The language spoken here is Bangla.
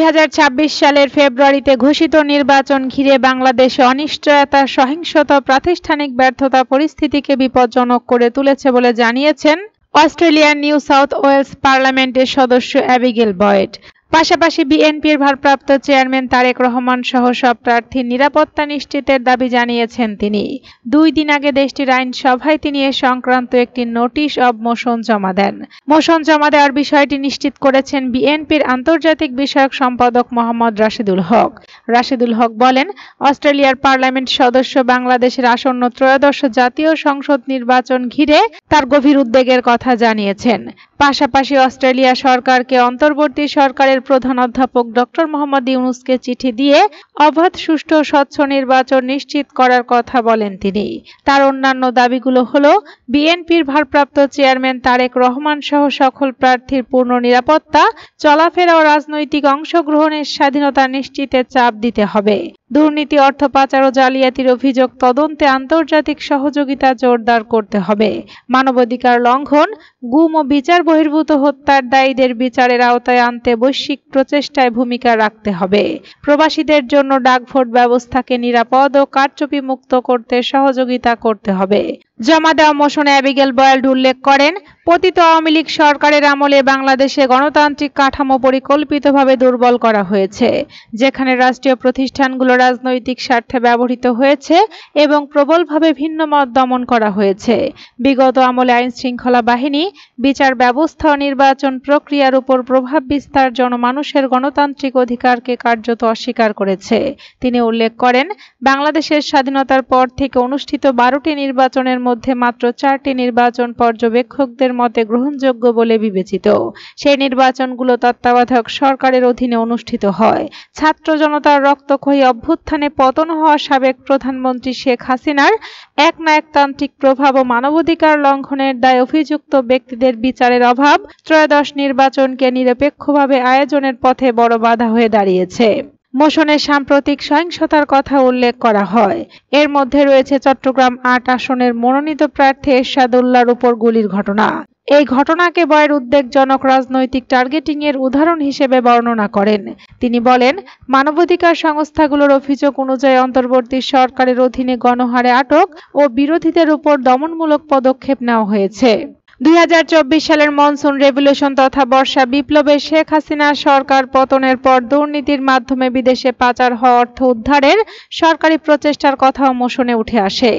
2026 সালের ফেব্রুয়ারিতে ঘোষিত নির্বাচন ঘিরে বাংলাদেশে অনিশ্চয়তা, সহিংসতা, প্রাতিষ্ঠানিক ব্যর্থতা পরিস্থিতিকে বিপজ্জনক করে তুলেছে বলে জানিয়েছেন অস্ট্রেলিয়ার নিউ সাউথ ওয়েলস পার্লামেন্টের সদস্য অ্যাবিগেল বয়েড। পাশাপাশি বিএনপির ভারপ্রাপ্ত চেয়ারম্যান তারেক রহমান সহ সব প্রার্থীর নিরাপত্তা নিশ্চিতের দাবি জানিয়েছেন তিনি। 2 দিন আগে দেশটির আইনসভায় তিনি এ সংক্রান্ত একটি নোটিশ অব মোশন জমা দেন। মোশন জমা দেওয়ার বিষয়টি নিশ্চিত করেছেন বিএনপির আন্তর্জাতিক বিষয়ক সম্পাদক মোহাম্মদ রাশেদুল হক। রাশেদুল হক বলেন, অস্ট্রেলিয়ার পার্লামেন্ট সদস্য বাংলাদেশের আসন্ন ত্রয়োদশ জাতীয় সংসদ নির্বাচন ঘিরে তার গভীর উদ্বেগের কথা জানিয়েছেন। পাশাপাশি অস্ট্রেলিয়া সরকারকে অন্তর্বর্তী সরকারের প্রধান অধ্যাপক ডক্টর মোহাম্মদ ইউনূসকে চিঠি দিয়ে অবাধ, সুষ্ঠু ও স্বচ্ছ নির্বাচন নিশ্চিত করার কথা বলেন তিনি। তার অন্যান্য দাবিগুলো হলো বিএনপির ভারপ্রাপ্ত চেয়ারম্যান তারেক রহমান সহ সকল প্রার্থীর পূর্ণ নিরাপত্তা, চলাফেরা ও রাজনৈতিক অংশগ্রহণের স্বাধীনতা নিশ্চিতে চাপ দিতে হবে, দুর্নীতি, অর্থ পাচার ও জালিয়াতির অভিযোগ তদন্তে আন্তর্জাতিক সহযোগিতা জোরদার করতে হবে, মানবাধিকার লঙ্ঘন, গুম ও বিচার বহির্ভূত হত্যার দায়ীদের বিচারের আওতায় আনতে বৈশ্বিক প্রচেষ্টায় ভূমিকা রাখতে হবে, প্রবাসীদের জন্য ডাকভোট ব্যবস্থাকে নিরাপদ ও কারচুপি মুক্ত করতে সহযোগিতা করতে হবে। জমা দেওয়া মোশনে অ্যাবিগেল বয়েড উল্লেখ করেন, পতিত আওয়ামী লীগ সরকারের আমলে বাংলাদেশে গণতান্ত্রিক কাঠামো পরিকল্পিতভাবে দুর্বল করা হয়েছে, যেখানে রাষ্ট্রীয় প্রতিষ্ঠানগুলো রাজনৈতিক স্বার্থে ব্যবহৃত হয়েছে এবং প্রবলভাবে ভিন্ন মত দমন করা হয়েছে। বিগত আমলে আইন শৃঙ্খলা বাহিনী, বিচার ব্যবস্থা ও নির্বাচন প্রক্রিয়ার উপর প্রভাব বিস্তার জনমানুষের গণতান্ত্রিক অধিকারকে কার্যত অস্বীকার করেছে। তিনি উল্লেখ করেন, বাংলাদেশের স্বাধীনতার পর থেকে অনুষ্ঠিত 12টি নির্বাচনের মধ্যে মাত্র 4টি নির্বাচন পর্যবেক্ষকদের মতে গ্রহণযোগ্য বলে বিবেচিত। সেই নির্বাচনগুলো তত্ত্বাবধায়ক সরকারের অধীনে অনুষ্ঠিত হয়। ছাত্র জনতার রক্তক্ষয়ী অভ্যুত্থানে পতন হওয়া সাবেক প্রধানমন্ত্রী শেখ হাসিনার একনায়কতান্ত্রিক প্রভাব ও মানবাধিকার লঙ্ঘনের দায়ে অভিযুক্ত ব্যক্তিদের বিচারের অভাব ত্রয়োদশ নির্বাচনকে নিরপেক্ষভাবে আয়োজনের পথে বড় বাধা হয়ে দাঁড়িয়েছে। মোশনে সাম্প্রতিক সহিংসতার কথা উল্লেখ করা হয়। এর মধ্যে রয়েছে চট্টগ্রাম 8 আসনের মনোনীত প্রার্থী এরশাদুল্লাহর উপর গুলির ঘটনা। এই ঘটনাকে বয়েড উদ্বেগজনক রাজনৈতিক টার্গেটিং এর উদাহরণ হিসেবে বর্ণনা করেন। তিনি বলেন, মানবাধিকার সংস্থাগুলোর অভিযোগ অনুযায়ী অন্তর্বর্তী সরকারের অধীনে গণহারে আটক ও বিরোধীদের উপর দমনমূলক পদক্ষেপ নেওয়া হয়েছে। 2024 সালের মনসুন রেভলিউশন তথা বর্ষা বিপ্লবে শেখ হাসিনা সরকার পতনের পর দুর্নীতির মাধ্যমে বিদেশে পাচার হওয়া অর্থ উদ্ধারের সরকারি প্রচেষ্টার কথাও মোশনে উঠে আসে।